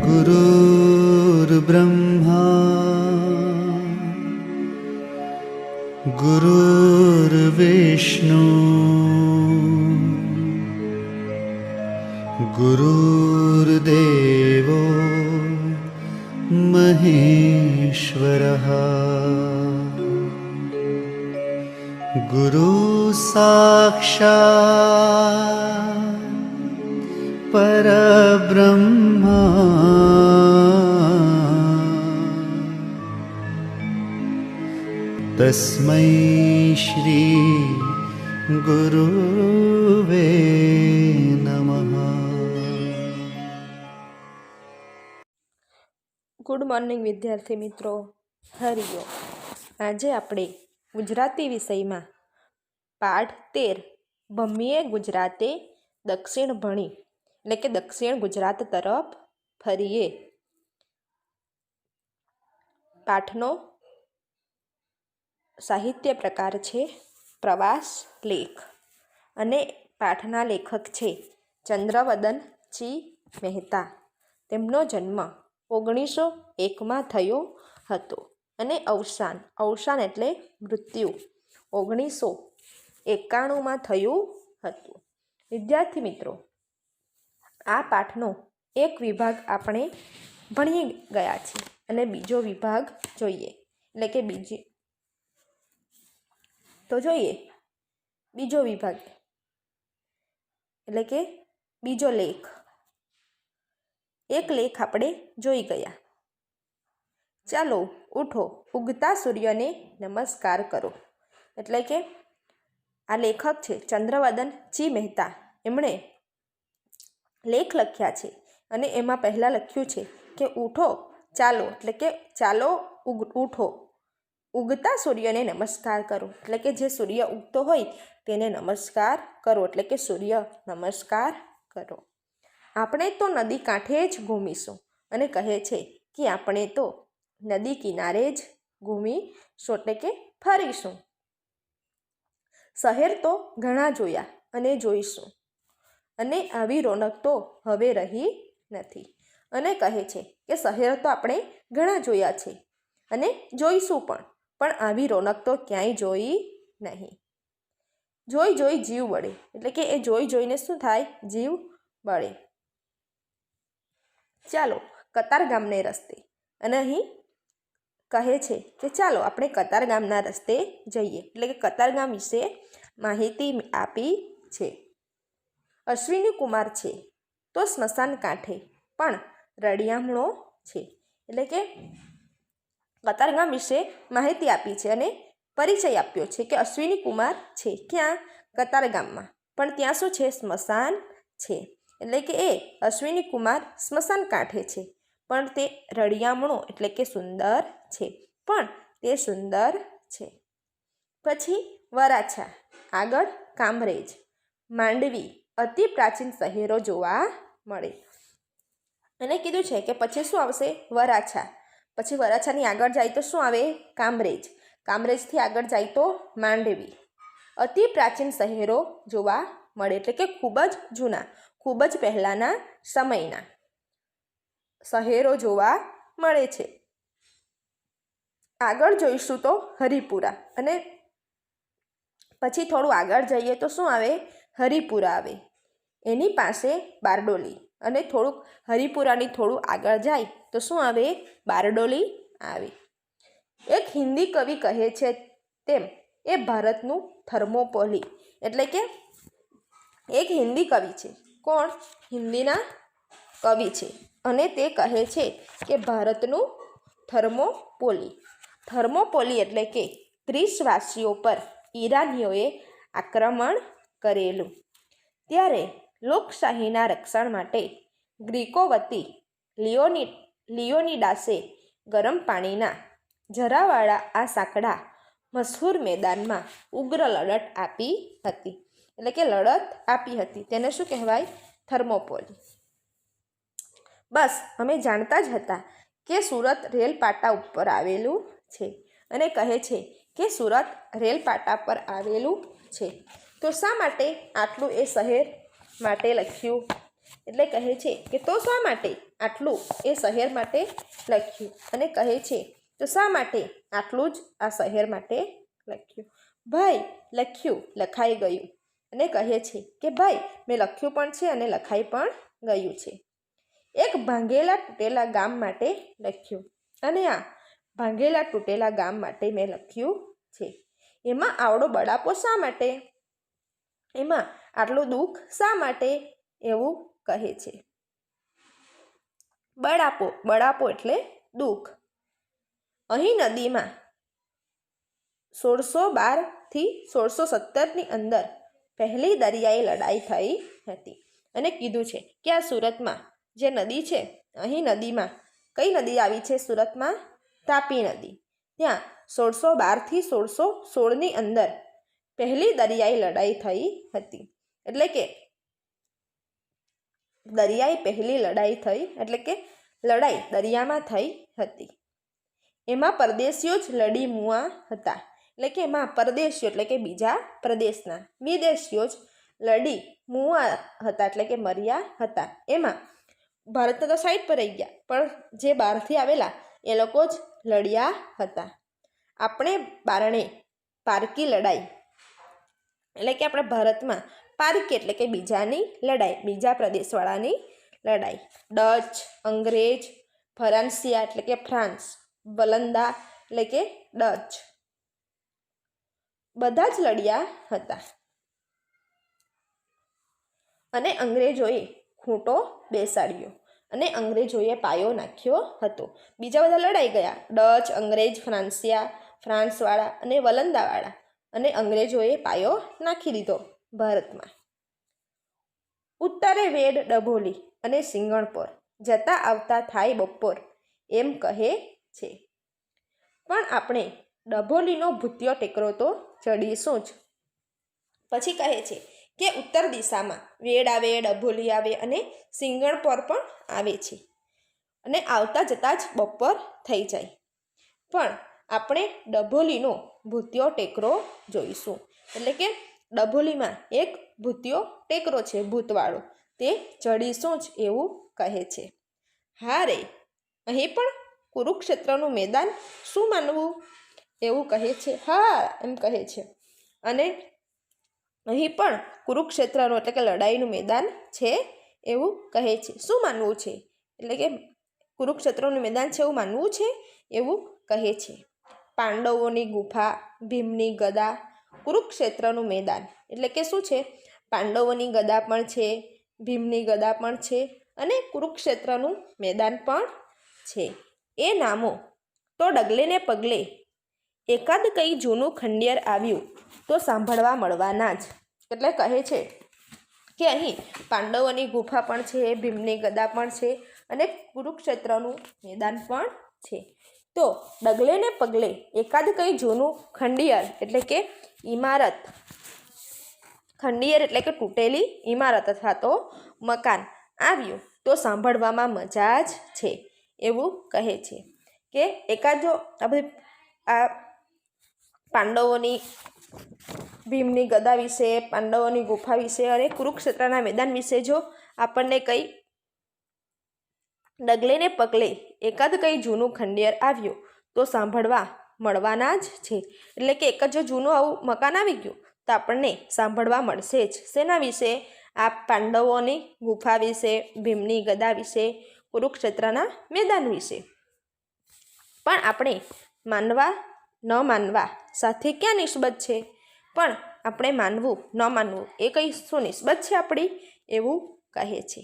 गुरुर्ब्रह्मा गुरुर्विष्णु गुरुर्देवो महेश्वरः गुरु साक्षात् परब्रह्मा तस्मै श्री गुरुवे नमः। ગુડ મોર્નિંગ વિદ્યાર્થી મિત્રો, હરિયો. આજે આપણે ગુજરાતી વિષયમાં પાઠ 13 ભમ્મીએ ગુજરાતે દક્ષિણ ભણી એટલે કે દક્ષિણ ગુજરાત તરફ ફરીએ પાઠનો સાહિત્ય પ્રકાર છે પ્રવાસ લેખ અને પાઠના લેખક છે ચંદ્રવદન ચી મહેતા. તેમનો જન્મ 1901 થયો હતો અને અવસાન એટલે મૃત્યુ 1991 થયું હતું. વિદ્યાર્થી મિત્રો, આ પાઠનો એક વિભાગ આપણે ભણી ગયા છીએ અને બીજો વિભાગ જોઈએ એટલે કે બીજો વિભાગ એટલે કે બીજો લેખ. એક લેખ આપણે જોઈ ગયા. ચાલો ઉઠો, ઉગતા સૂર્યને નમસ્કાર કરો. એટલે કે આ લેખક છે ચંદ્રવદન ચી મહેતા. એમણે લેખ લખ્યા છે અને એમાં પહેલાં લખ્યું છે કે ઉઠો ચાલો, એટલે કે ચાલો ઉઠો, ઉગતા સૂર્યને નમસ્કાર કરો. એટલે કે જે સૂર્ય ઉગતો હોય તેને નમસ્કાર કરો, એટલે કે સૂર્ય નમસ્કાર કરો. આપણે તો નદી કાંઠે જ ઘૂમીશું અને કહે છે કે આપણે તો નદી કિનારે જ ઘૂમીશું એટલે કે ફરીશું. શહેર તો ઘણા જોયા અને જોઈશું અને આવી રોનક તો હવે રહી નથી. અને કહે છે કે શહેર તો આપણે ઘણા જોયા છે અને જોઈશું પણ આવી રોનક તો ક્યાંય જોઈ નહીં. જોઈ જીવ બળે, એટલે કે એ જોઈને શું થાય? જીવ બળે. ચાલો કતારગામને રસ્તે. અને અહીં કહે છે કે ચાલો આપણે કતારગામના રસ્તે જઈએ, એટલે કે કતારગામ વિશે માહિતી આપી છે. અશ્વિની કુમાર છે તો સ્મશાન કાંઠે પણ રળિયામણો છે. એટલે કે કતારગામ વિશે માહિતી આપી છે અને પરિચય આપ્યો છે કે અશ્વિની કુમાર છે ક્યાં? કતારગામમાં, પણ ત્યાં શું છે? સ્મશાન છે. એટલે કે એ અશ્વિની કુમાર સ્મશાન કાંઠે છે પણ તે રળિયામણો એટલે કે સુંદર છે, પણ તે સુંદર છે. પછી વરાછા, આગળ કામરેજ, માંડવી અતિ પ્રાચીન શહેરો જોવા મળે. અને કીધું છે કે પછી શું આવશે? વરાછા. પછી વરાછાની આગળ જાય તો શું આવે? કામરેજ. કામરેજથી આગળ જાય તો માંડવી. અતિ પ્રાચીન શહેરો જોવા મળે, એટલે કે ખૂબ જ જૂના, ખૂબ જ પહેલાંના સમયના શહેરો જોવા મળે છે. આગળ જોઈશું તો હરિપુરા. અને પછી થોડું આગળ જઈએ તો શું આવે? હરિપુરા આવે. એની પાસે બારડોલી. અને થોડુંક હરિપુરાની થોડું આગળ જાય તો શું આવે? બારડોલી આવે. એક હિન્દી કવિ કહે છે તેમ એ ભારતનું થર્મોપોલી. એટલે કે એક હિન્દી કવિ છે. કોણ? હિન્દીના કવિ છે અને તે કહે છે કે ભારતનું થર્મોપોલી એટલે કે ગ્રીસવાસીઓ પર ઈરાનીઓએ આક્રમણ કરેલું. ત્યારે લોકશાહીના રક્ષણ માટે ગ્રીકો વતી લિયોનિડાસે ગરમ પાણીના જરાવાળા આ સાંકડા મશહૂર મેદાનમાં ઉગ્ર લડત આપી હતી. એટલે કે લડત આપી હતી. તેને શું કહેવાય? થર્મોપોલી. બસ અમે જાણતા જ હતા કે સુરત રેલ પાટા ઉપર આવેલું છે અને કહે છે કે સુરત રેલ પાટા પર આવેલું છે. તો શા માટે આટલું એ શહેર માટે લખ્યું? એટલે કહે છે કે તો શા માટે આટલું એ શહેર માટે લખ્યું, અને કહે છે તો શા માટે આટલું જ આ શહેર માટે લખ્યું. ભાઈ લખ્યું લખાઈ ગયું, અને કહે છે કે ભાઈ મેં લખ્યું પણ છે અને લખાઈ પણ ગયું છે. એક ભાંગેલા તૂટેલા ગામ માટે લખ્યું, અને આ ભાંગેલા તૂટેલા ગામ માટે મેં લખ્યું છે. એમાં આવડો બળાપો શા માટે, એમાં આટલું દુઃખ શા માટે, એવું કહે છે. બળાપો, બળાપો એટલે દુઃખ. અહીં નદીમાં 1612 થી 1617ની અંદર પહેલી દરિયાઈ લડાઈ થઈ હતી, અને કીધું છે કે આ સુરતમાં જે નદી છે, અહીં નદીમાં કઈ નદી આવી છે સુરતમાં? તાપી નદી. ત્યાં 1612થી 1616ની અંદર પહેલી દરિયાઈ લડાઈ થઈ હતી. એટલે કે દરિયાઈ પહેલી લડાઈ થઈ, એટલે કે લડાઈ દરિયામાં થઈ હતી. એમાં પરદેશીઓ જ લડી મુઆ હતા. એટલે કે એમાં પરદેશીઓ એટલે કે બીજા પ્રદેશના વિદેશીઓ જ લડી મુઆ હતા, એટલે કે મર્યા હતા. એમાં ભારતના તો સાઈડ પર રહી ગયા, પણ જે બહારથી આવેલા એ લોકો જ લડ્યા હતા. આપણે બારણે પારકી લડાઈ, એટલે કે આપણા ભારતમાં પારકી એટલે કે બીજાની લડાઈ, બીજા પ્રદેશવાળાની લડાઈ. ડચ, અંગ્રેજ, ફરાન્સિયા એટલે કે ફ્રાન્સ, વલંદા એટલે કે ડચ, બધા જ લડ્યા હતા. અને અંગ્રેજોએ ખૂંટો બેસાડ્યો, અને અંગ્રેજોએ પાયો નાખ્યો હતો. બીજા બધા લડાઈ ગયા, ડચ, અંગ્રેજ, ફ્રાન્સિયા, ફ્રાન્સવાળા અને વલંદાવાળા, અને અંગ્રેજોએ પાયો નાખી દીધો ભારતમાં. ઉત્તરે વેડ ડભોલી અને સિંગણપોર, જતા આવતા થાય બપોર, એમ કહે છે. પણ આપણે ડભોલીનો ભૂતિયો ટેકરો તો ચડીશું જ. પછી કહે છે કે ઉત્તર દિશામાં વેડ આવે, ડભોલી આવે અને સિંગણપોર પણ આવે છે, અને આવતા જતાં જ બપોર થઈ જાય. પણ આપણે ડભોલીનો ભૂતિયો ટેકરો જોઈશું. એટલે કે ડભોલીમાં એક ભૂતિયો ટેકરો છે ભૂતવાળો, તે ચડીશું જ એવું કહે છે. હા રે, અહીં પણ કુરુક્ષેત્રનું મેદાન શું માનવું, એવું કહે છે. હા એમ કહે છે. અને અહીં પણ કુરુક્ષેત્રનું એટલે કે લડાઈનું મેદાન છે એવું કહે છે. શું માનવું છે, એટલે કે કુરુક્ષેત્રનું મેદાન છે એવું માનવું છે એવું કહે છે. પાંડવોની ગુફા, ભીમની ગદા, કુરુક્ષેત્રનું મેદાન એટલે કે શું છે? પાંડવોની ગદા પણ છે, ભીમની ગદા પણ છે, અને કુરુક્ષેત્રનું મેદાન પણ છે. એ નામો તો ડગલે ને પગલે, એકાદ કંઈ જૂનું ખંડિયર આવ્યું તો સાંભળવા મળવાના જ. એટલે કહે છે કે અહીં પાંડવોની ગુફા પણ છે, ભીમની ગદા પણ છે, અને કુરુક્ષેત્રનું મેદાન પણ છે. તો ડગલે ને પગલે એકાદ કંઈ જૂનું ખંડિયર એટલે કે ઇમારત, ખંડિયર એટલે કે તૂટેલી ઇમારત અથવા તો મકાન આવ્યું તો સાંભળવામાં મજા જ છે એવું કહે છે. કે એકાદ જો આ પાંડવોની, ભીમની ગદા વિશે, પાંડવોની ગુફા વિશે અને કુરુક્ષેત્રના મેદાન વિશે જો આપણને કંઈ ડગલે ને પગલે એકાદ કંઈ જૂનું ખંડિયર આવ્યું તો સાંભળવા મળવાના જ છે. એટલે કે એક જ જો જૂનું આવું મકાન આવી ગયું તો આપણને સાંભળવા મળશે જ. શેના વિશે? આ પાંડવોની ગુફા વિશે, ભીમની ગદા વિશે, કુરુક્ષેત્રના મેદાન વિશે. પણ આપણે માનવા ન માનવા સાથે ક્યાં નિસ્બત છે? પણ આપણે માનવું ન માનવું એ કંઈ શું નિસ્બત છે આપણી, એવું કહે છે.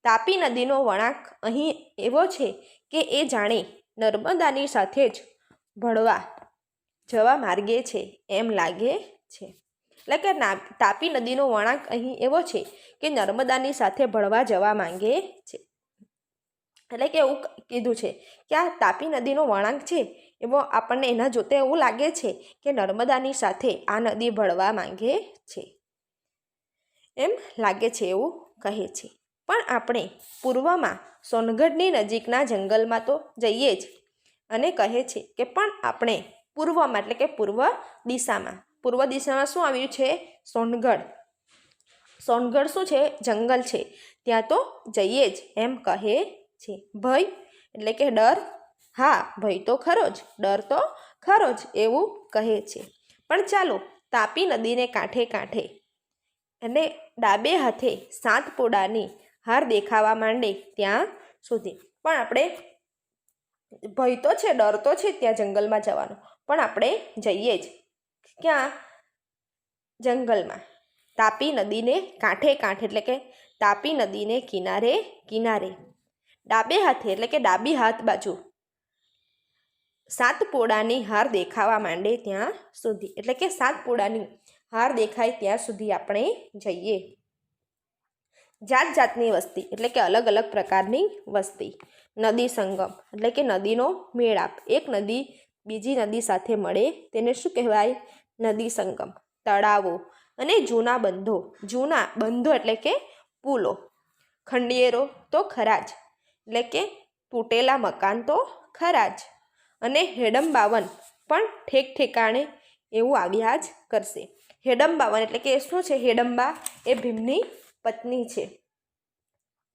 તાપી નદીનો વળાંક અહીં એવો છે કે એ જાણે નર્મદાની સાથે જ ભળવા જવા માર્ગે છે એમ લાગે છે. એટલે કે તાપી નદીનો વળાંક અહીં એવો છે કે નર્મદાની સાથે ભળવા જવા માંગે છે. એટલે કે એવું કીધું છે કે આ તાપી નદીનો વળાંક છે એવો આપણને એના જોતે એવું લાગે છે કે નર્મદાની સાથે આ નદી ભળવા માંગે છે, એમ લાગે છે એવું કહે છે. પણ આપણે પૂર્વમાં સોનગઢની નજીકના જંગલમાં તો જઈએ જ, અને કહે છે કે પણ આપણે પૂર્વમાં એટલે કે પૂર્વ દિશામાં શું આવ્યું છે? સોનગઢ. સોનગઢ શું છે? જંગલ છે, ત્યાં તો જઈએ જ એમ કહે છે. ભય એટલે કે ડર, હા ભય તો ખરો જ, ડર તો ખરો જ એવું કહે છે. પણ ચાલો તાપી નદીને કાંઠે કાંઠે અને ડાબે હાથે સાતપુડાની હાર દેખાવા માંડે ત્યાં સુધી. પણ આપણે ભય તો છે, ડર તો છે ત્યાં જંગલમાં જવાનો, પણ આપણે જઈએ જ ક્યાં? જંગલમાં. તાપી નદીને કાંઠે કાંઠે એટલે કે તાપી નદીને કિનારે કિનારે, ડાબે હાથે એટલે કે ડાબી હાથ બાજુ સાતપોડાની હાર દેખાવા માંડે ત્યાં સુધી, એટલે કે સાતપોડાની હાર દેખાય ત્યાં સુધી આપણે જઈએ. જાત જાતની વસ્તી એટલે કે અલગ અલગ પ્રકારની વસ્તી. નદી સંગમ એટલે કે નદીનો મેળાપ, એક નદી બીજી નદી સાથે મળે તેને શું કહેવાય? નદી સંગમ. તળાવો અને જૂના બંધો, જૂના બંધો એટલે કે પુલો. ખંડિયેરો તો ખરા જ, એટલે કે તૂટેલા મકાન તો ખરા જ. અને હેડંબાવન પણ ઠેક ઠેકાણે એવું આવ્યા જ કરશે. હેડંબાવન એટલે કે શું છે? હેડંબા એ ભીમની પત્ની છે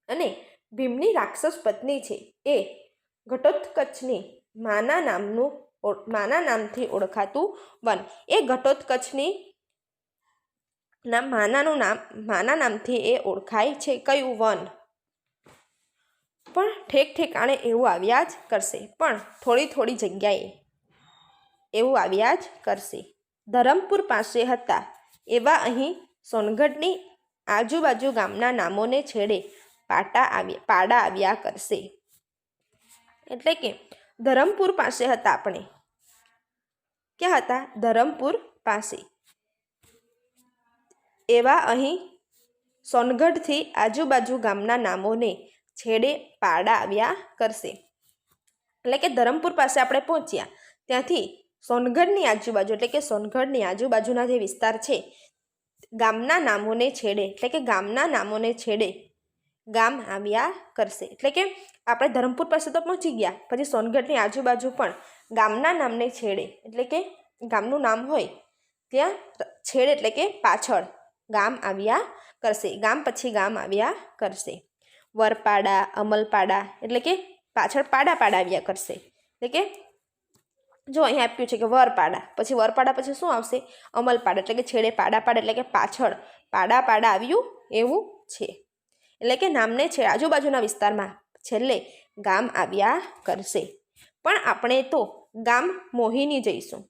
અને ભીમની રાક્ષસ પત્ની છે એ ઘટોત્કચની માના નામથી ઓળખાતું વન. એ ઘટોત્કચની માના નામથી એ ઓળખાય છે. કયું? વન. પણ ઠેક ઠેકાણે એવું આવ્યા જ કરશે, પણ થોડી થોડી જગ્યાએ એવું આવ્યા જ કરશે. ધરમપુર પાસે હતા એવા અહીં સોનગઢની આજુબાજુ ગામના નામોને છેડે પાડા આવ્યા કરશે. એટલે કે ધરમપુર પાસે હતા આપણે. ક્યાં હતા? ધરમપુર પાસે. એવા અહીં સોનગઢથી આજુબાજુ ગામના નામોને છેડે પાડા આવ્યા કરશે. એટલે કે ધરમપુર પાસે આપણે પહોંચ્યા, ત્યાંથી સોનગઢની આજુબાજુ એટલે કે સોનગઢની આજુબાજુના જે વિસ્તાર છે ગામના નામોને છેડે એટલે કે ગામના નામોને છેડે ગામ આવ્યા કરશે. એટલે કે આપણે ધરમપુર પાસે તો પહોંચી ગયા, પછી સોનગઢની આજુબાજુ પણ ગામના નામને છેડે એટલે કે ગામનું નામ હોય ત્યાં છેડે એટલે કે પાછળ ગામ આવ્યા કરશે. ગામ પછી ગામ આવ્યા કરશે. વરપાડા, અમલપાડા એટલે કે પાછળ પાડા આવ્યા કરશે. એટલે કે જો અહીં આપ્યું છે કે વરપાડા, પછી વરપાડા પછી શું આવશે? અમલપાડા એટલે કે છેડે પાડા એટલે કે પાછળ પાડા આવ્યું એવું છે. એટલે કે નામને છે આજુબાજુના વિસ્તારમાં છેલ્લે ગામ આવ્યા કરશે. પણ આપણે તો ગામ મોહીની જઈશું,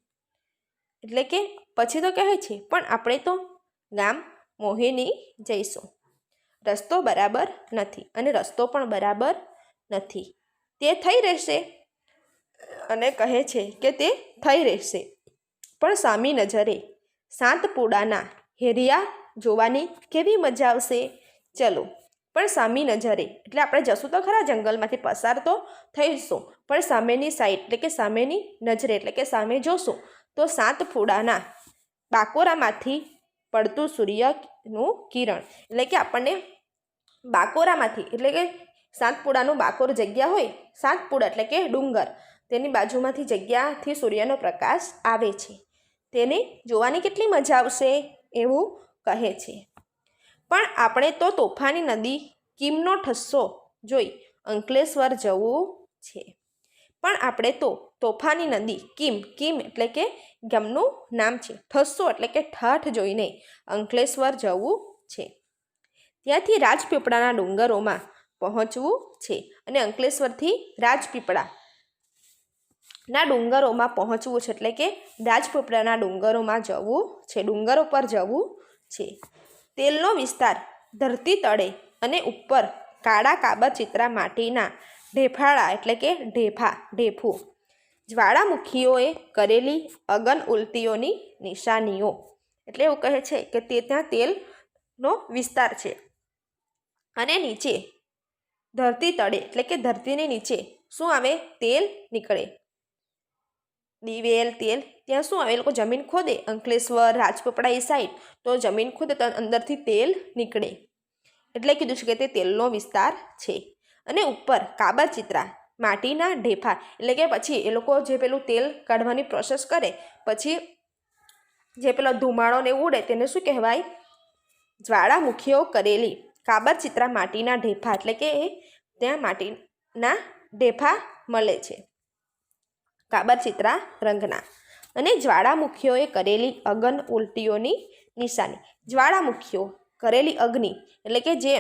એટલે કે પછી તો કહે છે પણ આપણે તો ગામ મોહીની જઈશું. રસ્તો બરાબર નથી અને રસ્તો પણ બરાબર નથી, તે થઈ રહેશે. અને કહે છે કે તે થઈ રહેશે, પણ સામી નજરે સાતપુડાના હેરિયા જોવાની કેવી મજા આવશે. ચલો, પણ સામી નજરે એટલે આપણે જશું તો ખરા, જંગલમાંથી પસાર તો થઈશું, પણ સામેની સાઈડ એટલે કે સામેની નજરે એટલે કે સામે જોશું તો સાતપુડાના બાકોરામાંથી પડતું સૂર્યનું કિરણ એટલે કે આપણને બાકોરામાંથી એટલે કે સાતપુડાનું બાકોર જગ્યા હોય, સાતપુડા એટલે કે ડુંગર, તેની બાજુમાંથી જગ્યાથી સૂર્યનો પ્રકાશ આવે છે, તેને જોવાની કેટલી મજા આવશે એવું કહે છે. પણ આપણે તો તોફાની નદી કીમનો ઠસ્સો જોઈ અંકલેશ્વર જવું છે. પણ આપણે તો તોફાની નદી કીમ એટલે કે ગામનું નામ છે, ઠસ્સો એટલે કે ઠાઠ જોઈને અંકલેશ્વર જવું છે. ત્યાંથી રાજપીપળાના ડુંગરોમાં પહોંચવું છે અને અંકલેશ્વરથી રાજપીપળાના ડુંગરોમાં પહોંચવું છે, એટલે કે રાજપીપળાના ડુંગરોમાં જવું છે, ડુંગરો પર જવું છે. તેલનો વિસ્તાર ધરતી તળે અને ઉપર કાળા કાબરચિત્રા માટીના ઢેફાળા એટલે કે ઢેફું જ્વાળામુખીઓએ કરેલી અગન ઉલટીઓની નિશાનીઓ. એટલે એવું કહે છે કે તે ત્યાં તેલનો વિસ્તાર છે અને નીચે ધરતી તળે એટલે કે ધરતીની નીચે શું આવે? તેલ નીકળે. દિવેલ તેલ ત્યાં શું આવે? એ લોકો જમીન ખોદે, અંકલેશ્વર રાજપીપળા એ સાઈડ તો જમીન ખોદે તો અંદરથી તેલ નીકળે, એટલે કીધું છે કે તે તેલનો વિસ્તાર છે. અને ઉપર કાબરચિત્રા માટીના ઢેફા એટલે કે પછી એ લોકો જે પેલું તેલ કાઢવાની પ્રોસેસ કરે પછી જે પેલો ધુમાડો ને ઉડે તેને શું કહેવાય? જ્વાળામુખીઓ કરેલી કાબરચિત્રા માટીના ઢેફા, એટલે કે ત્યાં માટીના ઢેફા મળે છે કાબરચિત્રા રંગના. અને જ્વાળામુખીઓએ કરેલી અગન ઉલટીઓની નિશાની. જ્વાળામુખીઓ કરેલી અગ્નિ એટલે કે જે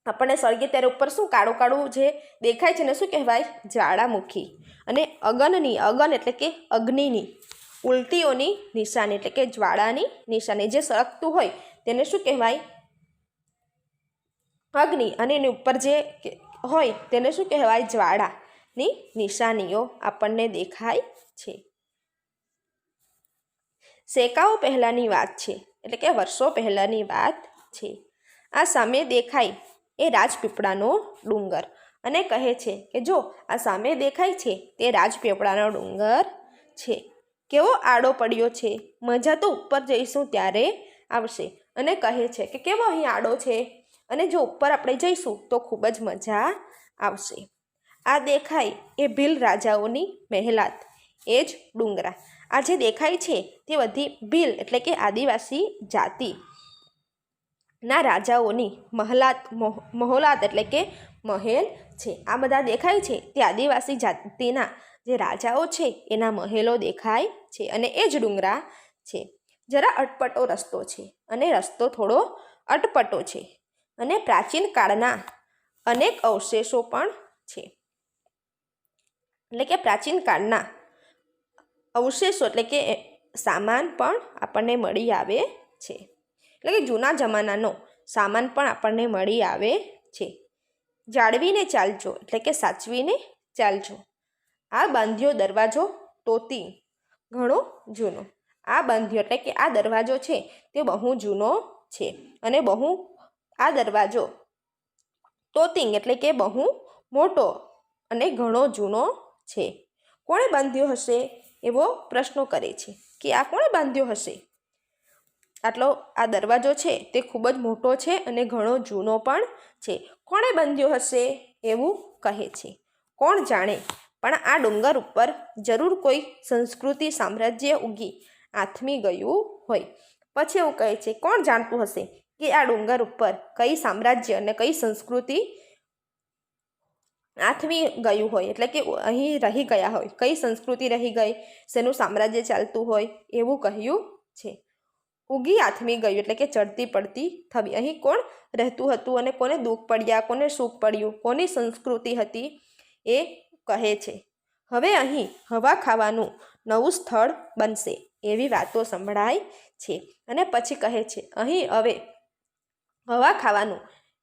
આપણને સળગે ત્યારે ઉપર શું કાળું કાળું જે દેખાય છે ને શું કહેવાય? જ્વાળામુખી. અને અગન એટલે કે અગ્નિની ઉલટીઓની નિશાની એટલે કે જ્વાળાની નિશાની. જે સળગતું હોય તેને શું કહેવાય? અગ્નિ. અને એની ઉપર જે હોય તેને શું કહેવાય? જ્વાળાની નિશાનીઓ આપણને દેખાય છે. સેકાઓ પહેલાંની વાત છે, એટલે કે વર્ષો પહેલાંની વાત છે. આ સામે દેખાય એ રાજપીપળાનો ડુંગર, અને કહે છે કે જો આ સામે દેખાય છે તે રાજપીપળાનો ડુંગર છે. કેવો આડો પડ્યો છે, મજા તો ઉપર જઈશું ત્યારે આવશે. અને કહે છે કે કેવો અહીં આડો છે, અને જો ઉપર આપણે જઈશું તો ખૂબ જ મજા આવશે. આ દેખાય એ ભીલ રાજાઓની મહેલાત, એ જ ડુંગરા. આ જે દેખાય છે તે બધી ભીલ એટલે કે આદિવાસી જાતિના રાજાઓની મહોલાત એટલે કે મહેલ છે. આ બધા દેખાય છે તે આદિવાસી જાતિના જે રાજાઓ છે એના મહેલો દેખાય છે, અને એ જ ડુંગરા છે. જરા અટપટો રસ્તો છે, અને રસ્તો થોડો અટપટો છે, અને પ્રાચીન કાળના અનેક અવશેષો પણ છે. એટલે કે પ્રાચીન કાળના અવશેષો એટલે કે સામાન પણ આપણને મળી આવે છે. એટલે કે જૂના જમાનાનો સામાન પણ આપણને મળી આવે છે. જાળવીને ચાલજો એટલે કે સાચવીને ચાલજો. આ બાંધ્યો દરવાજો તોતી ઘણો જૂનો. આ બાંધ્યો એટલે કે આ દરવાજો છે તે બહુ જૂનો છે, અને આ દરવાજો તોતિંગ એટલે કે બહુ મોટો અને ઘણો જૂનો છે. કોણે બાંધ્યો હશે એવો પ્રશ્નો કરે છે કે આ કોણે બાંધ્યો હશે? આ દરવાજો છે તે ખૂબ જ મોટો છે અને ઘણો જૂનો પણ છે. કોણે બાંધ્યો હશે એવું કહે છે. કોણ જાણે, પણ આ ડુંગર ઉપર જરૂર કોઈ સંસ્કૃતિ સામ્રાજ્ય ઉગી આથમી ગયું હોય. પછી એવું કહે છે કોણ જાણતું હશે કે આ ડુંગર ઉપર કઈ સામ્રાજ્ય અને કઈ સંસ્કૃતિ આથમી ગયું હોય, એટલે કે અહીં રહી ગયા હોય, કઈ સંસ્કૃતિ રહી ગઈ, શેનું સામ્રાજ્ય ચાલતું હોય એવું કહ્યું છે. ઉગી આથમી ગયું એટલે કે ચડતી પડતી થવી. અહીં કોણ રહેતું હતું અને કોને દુઃખ પડ્યા, કોને સુખ પડ્યું, કોની સંસ્કૃતિ હતી એ કહે છે. હવે અહીં હવા ખાવાનું નવું સ્થળ બનશે એવી વાતો સંભળાય છે. અને પછી કહે છે અહીં હવે હવા ખાવાનું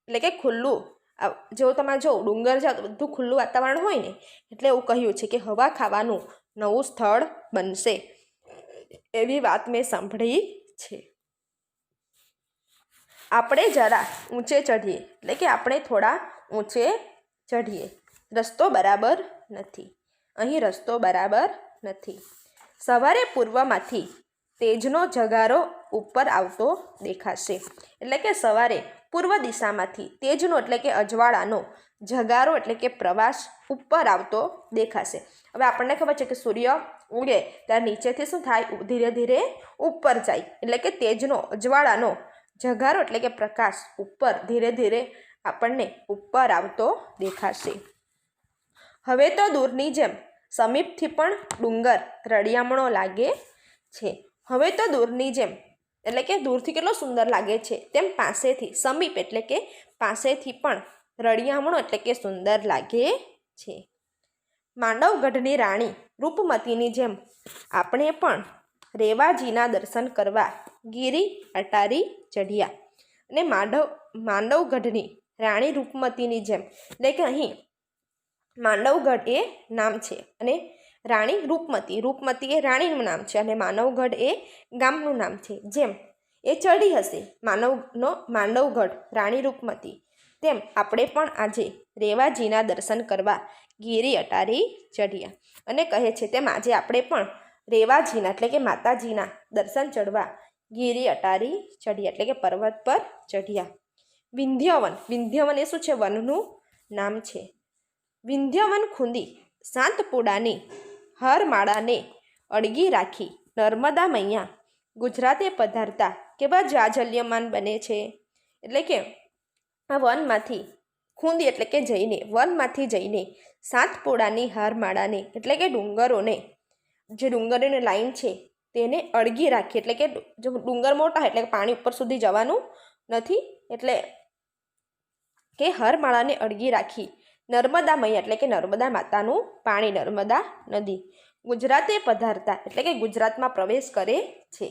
એટલે કે ખુલ્લું, જો તમે જો ડુંગર જાઓ તો બધું ખુલ્લું વાતાવરણ હોય ને, એટલે એવું કહ્યું છે કે હવા ખાવાનું નવું સ્થળ બનશે એવી વાત મેં સાંભળી છે. આપણે જરા ઊંચે ચઢીએ એટલે કે આપણે થોડા ઊંચે ચઢીએ. રસ્તો બરાબર નથી. અહીં રસ્તો બરાબર નથી. સવારે પૂર્વમાંથી તેજનો જગારો ઉપર આવતો દેખાશે. એટલે કે સવારે પૂર્વ દિશામાંથી તેજનો એટલે કે અજવાળાનો, જગારો એટલે કે પ્રવાસ ઉપર આવતો દેખાશે. હવે આપણને ખબર છે કે સૂર્ય ઉગે ત્યારે નીચેથી શું થાય? ધીરે ધીરે ઉપર જાય. એટલે કે તેજનો અજવાળાનો જગારો એટલે કે પ્રકાશ ઉપર ધીરે ધીરે આપણને ઉપર આવતો દેખાશે. હવે તો દૂરની જેમ સમીપથી પણ ડુંગર રળિયામણો લાગે છે. હવે તો દૂરની જેમ એટલે કે દૂરથી કેટલો સુંદર લાગે છે, તેમ પાસેથી, સમીપ એટલે કે પાસેથી પણ રળિયામણો એટલે કે સુંદર લાગે છે. માંડવગઢની રાણી રૂપમતીની જેમ આપણે પણ રેવાજીના દર્શન કરવા ગીરી અટારી ચઢ્યા. અને માંડવગઢની રાણી રૂપમતીની જેમ એટલે કે અહીં માંડવગઢ એ નામ છે, અને રાણી રૂપમતી એ રાણીનું નામ છે, અને માનવગઢ એ ગામનું નામ છે. જેમ એ ચડી હશે માંડવગઢ રાણી રૂપમતી, તેમ આપણે પણ આજે રેવાજીના દર્શન કરવા ગીરી અટારી ચઢ્યા. અને કહે છે તેમ આજે આપણે પણ રેવાજીના એટલે કે માતાજીના દર્શન ચડવા ગીરી અટારી ચઢ્યા એટલે કે પર્વત પર ચઢ્યા. વિંધ્યવન એ શું છે? વનનું નામ છે. વિંધ્યવન ખૂંદી શાંતપુડાની હરમાળાને અડગી રાખી નર્મદા મૈયા ગુજરાતે પધારતા કેવા જાજલ્યમાન બને છે, એટલે કે આ વનમાંથી ખૂંદી એટલે કે જઈને વનમાંથી જઈને સાતપોડાની હારમાળાને એટલે કે ડુંગરોને, જે ડુંગરોની લાઈન છે તેને અળગી રાખી, એટલે કે જો ડુંગર મોટા એટલે કે પાણી ઉપર સુધી જવાનું નથી, એટલે કે હારમાળાને અળગી રાખી નર્મદા મૈયા એટલે કે નર્મદા માતાનું પાણી, નર્મદા નદી ગુજરાતે પધારતા એટલે કે ગુજરાતમાં પ્રવેશ કરે છે.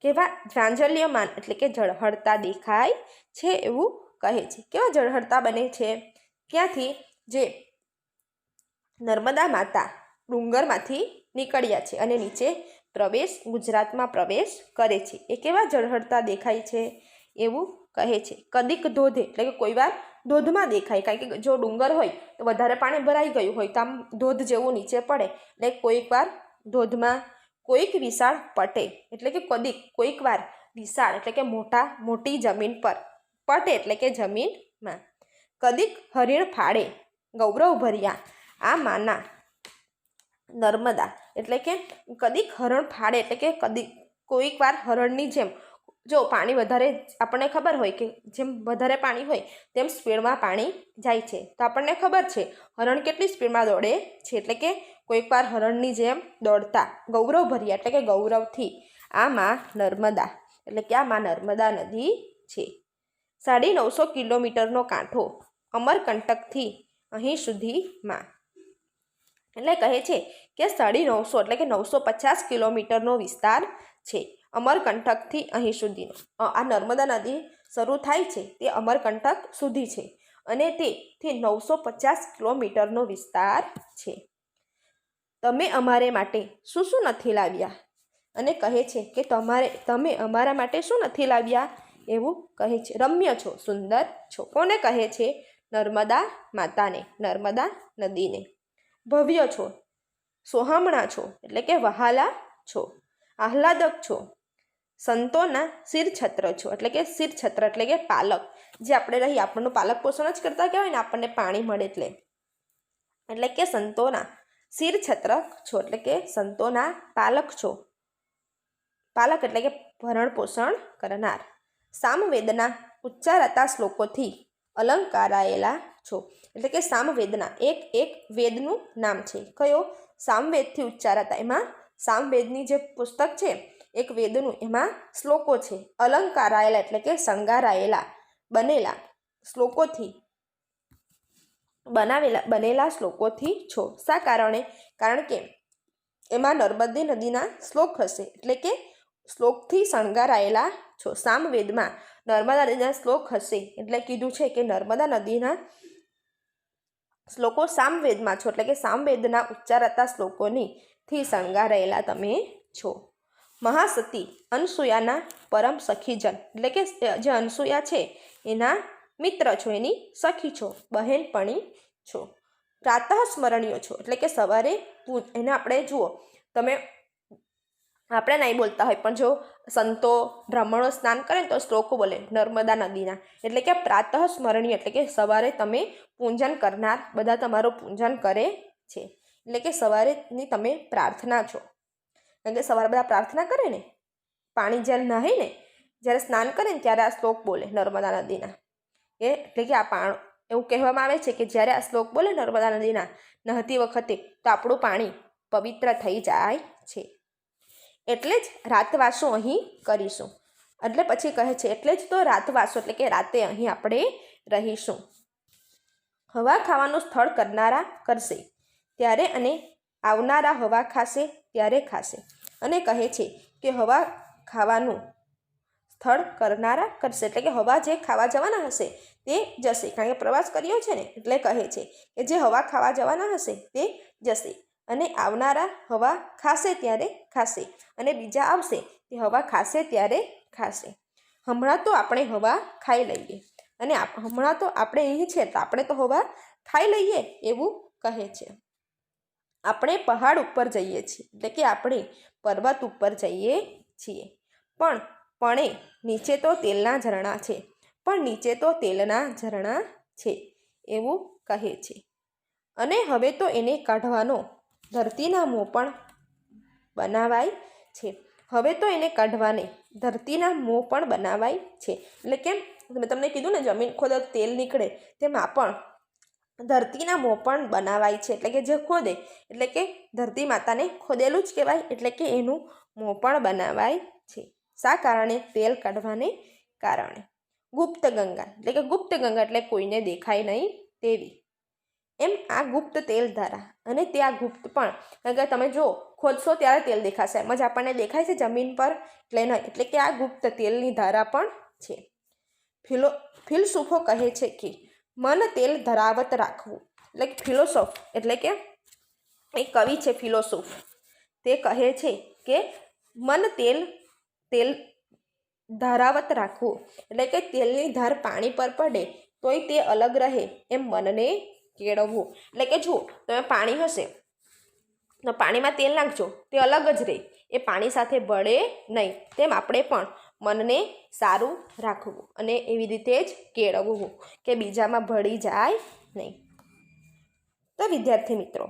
કેવા જાંજલ્યમાન એટલે કે ઝળહળતા દેખાય છે એવું કહે છે. કેવા ઝળહળતા બને છે? ક્યાંથી? જે નર્મદા માતા ડુંગરમાંથી નીકળ્યા છે અને નીચે ગુજરાતમાં પ્રવેશ કરે છે. એ કેવા ઝળહળતા દેખાય છે એવું કહે છે. કદીક ધોધે એટલે કે કોઈ વાર ધોધમાં દેખાય, કારણ કે જો ડુંગર હોય તો વધારે પાણી ભરાઈ ગયું હોય તો આમ ધોધ જેવું નીચે પડે, એટલે કોઈક વાર ધોધમાં, કોઈક વિશાળ પટે એટલે કે કદીક કોઈક વાર વિશાળ એટલે કે મોટી જમીન પર, પટે એટલે કે જમીનમાં. કદીક હરિણ ફાળે ગૌરવ ભર્યા આ માના નર્મદા એટલે કે કદીક હરણ ફાળે એટલે કે કદીક કોઈક વાર હરણની જેમ, જો પાણી વધારે આપણને ખબર હોય કે જેમ વધારે પાણી હોય તેમ સ્પીડમાં પાણી જાય છે, તો આપણને ખબર છે હરણ કેટલી સ્પીડમાં દોડે છે, એટલે કે કોઈક વાર હરણની જેમ દોડતા ગૌરવ ભર્યા એટલે કે ગૌરવથી આ માં નર્મદા એટલે કે આ માં નર્મદા નદી છે. 950 કિલોમીટરનો કાંઠો અમરકંટકથી અહીં સુધીમાં, એટલે કહે છે કે 950 એટલે કે 950 કિલોમીટરનો વિસ્તાર છે અમરકંટકથી અહીં સુધીનો. આ નર્મદા નદી શરૂ થાય છે તે અમરકંટક સુધી છે અને તેથી 950 કિલોમીટરનો વિસ્તાર છે. તમે અમારે માટે શું શું નથી લાવ્યા? અને કહે છે કે તમે અમારા માટે શું નથી લાવ્યા એવું કહે છે. રમ્ય છો, સુંદર છો. કોને કહે છે? નર્મદા માતાને, નર્મદા નદીને. ભવ્ય છો, સોહામણા છો એટલે કે વહાલા છો, આહલાદક છો. સંતોના શિરછત્ર છો એટલે કે શિરછત્ર એટલે કે પાલક, જે આપણે રહી આપણનું પાલક પોષણ જ કરતા કહેવાય ને, આપણને પાણી મળે એટલે કે સંતોના શિરછત્ર છો એટલે કે સંતોના પાલક છો. પાલક એટલે કે ભરણ પોષણ કરનાર. સામવેદના ઉચ્ચારાતા શ્લોકોથી અલંકારાયેલા છો એટલે કે સામવેદના એક વેદનું નામ છે. કયો? સામવેદથી ઉચ્ચારાતા, એમાં સામવેદની જે પુસ્તક છે એક વેદનું, એમાં શ્લોકો છે. અલંકારાયેલા એટલે કે શણગારાયેલા, બનેલા શ્લોકોથી, બનેલા શ્લોકોથી છો. શા કારણે? કારણ કે એમાં નર્મદે નદીના શ્લોક હશે એટલે કે શ્લોકથી શણગારાયેલા છો. સામવેદમાં નર્મદા નદીના શ્લોક હશે એટલે કીધું છે કે નર્મદા નદીના શ્લોકો સામવેદમાં છો એટલે કે સામવેદના ઉચ્ચારાતા શ્લોકોથી શણગારાયેલા તમે છો. મહાસતી અનસૂયાના પરમ સખીજન એટલે કે જે અનસૂયા છે એના મિત્ર છો, એની સખી છો, બહેનપણી છો. પ્રાતઃ સ્મરણીય છો એટલે કે સવારે એને આપણે જુઓ, તમે આપણે નહીં બોલતા હોય પણ જો સંતો બ્રાહ્મણો સ્નાન કરે તો શ્લોકો બોલે નર્મદા નદીના, એટલે કે પ્રાતઃ સ્મરણીય એટલે કે સવારે તમે પૂજન કરનાર, બધા તમારું પૂજન કરે છે એટલે કે સવારેની તમે પ્રાર્થના છો. કારણ કે સવારે બધા પ્રાર્થના કરે ને, પાણી જ્યારે નહાય ને, જ્યારે સ્નાન કરે ને ત્યારે આ શ્લોક બોલે નર્મદા નદીના. એટલે કે આ એવું કહેવામાં આવે છે કે જ્યારે આ શ્લોક બોલે નર્મદા નદીના નહાતી વખતે તો આપણું પાણી પવિત્ર થઈ જાય છે. એટલે જ રાતવાસો અહીં કરીશું. એટલે પછી કહે છે એટલે જ તો રાતવાસો એટલે કે રાતે અહીં આપણે રહીશું. હવા ખાવાનું સ્થળ કરનારા કરશે ત્યારે, અને આવનારા હવા ખાશે ત્યારે ખાશે. અને કહે છે કે હવા ખાવાનું સ્થળ કરનારા કરશે એટલે કે હવા જે ખાવા જવાના હશે તે જશે, કારણ કે પ્રવાસ કર્યો છે ને, એટલે કહે છે કે જે હવા ખાવા જવાના હશે તે જશે અને આવનારા હવા ખાશે ત્યારે ખાશે, અને બીજા આવશે તે હવા ખાશે ત્યારે ખાશે. હમણાં તો આપણે હવા ખાઈ લઈએ, અને હમણાં તો આપણે અહીં છે તો આપણે તો હવા ખાઈ લઈએ એવું કહે છે. આપણે પહાડ ઉપર જઈએ છીએ એટલે કે આપણે પર્વત ઉપર જઈએ છીએ, પણ નીચે તો તેલના ઝરણા છે, પણ નીચે તો તેલના ઝરણા છે એવું કહે છે. અને હવે તો એને કાઢવાનો ધરતીના મોં પણ બનાવાય છે. હવે તો એને કાઢવાને ધરતીના મોં પણ બનાવાય છે. એટલે કે મેં તમને કીધું ને જમીન ખોદો તેલ નીકળે, તેમાં પણ ધરતીના મોં પણ બનાવાય છે. એટલે કે જે ખોદે એટલે કે ધરતી માતાને ખોદેલું જ કહેવાય. એટલે કે એનું મોં પણ બનાવાય છે. શા કારણે? તેલ કાઢવાને કારણે. ગુપ્ત ગંગા એટલે કે ગુપ્ત ગંગા એટલે કોઈને દેખાય નહીં તેવી. એમ આ ગુપ્ત તેલ ધારા અને તે આ ગુપ્ત પણ, કારણ કે તમે જો ખોદશો ત્યારે તેલ દેખાશે, એમ જ આપણને દેખાય છે જમીન પર એટલે નહીં. એટલે કે આ ગુપ્ત તેલની ધારા પણ છે. ફિલસૂફો કહે છે કે મન તેલ ધરાવત રાખવું. એટલે કે ફિલોસોફ એટલે કે એક કવિ છે ફિલોસોફ, તે કહે છે કે મન તેલ ધરાવત રાખવું. એટલે કે તેલની ધાર પાણી પર પડે તોય તે અલગ રહે એમ મનને કેળવવું. એટલે કે જુઓ, તમે પાણી હશે તો પાણીમાં તેલ નાખજો, તે અલગ જ રહે, એ પાણી સાથે ભળે નહીં. તેમ આપણે પણ મનને સારું રાખવું અને એવી રીતે જ કેળવવું કે બીજામાં ભળી જાય નહીં. તો વિદ્યાર્થી મિત્રો,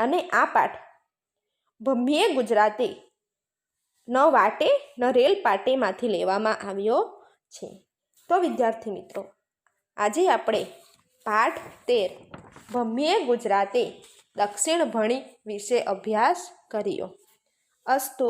અને આ પાઠ ભમ્મીએ ગુજરાતે ન વાટે ન રેલ પાટેમાંથી લેવામાં આવ્યો છે. તો વિદ્યાર્થી મિત્રો, આજે આપણે પાઠ 13 ભમ્મીએ ગુજરાતે દક્ષિણ ભણી વિશે અભ્યાસ કર્યો. અસ્તુ.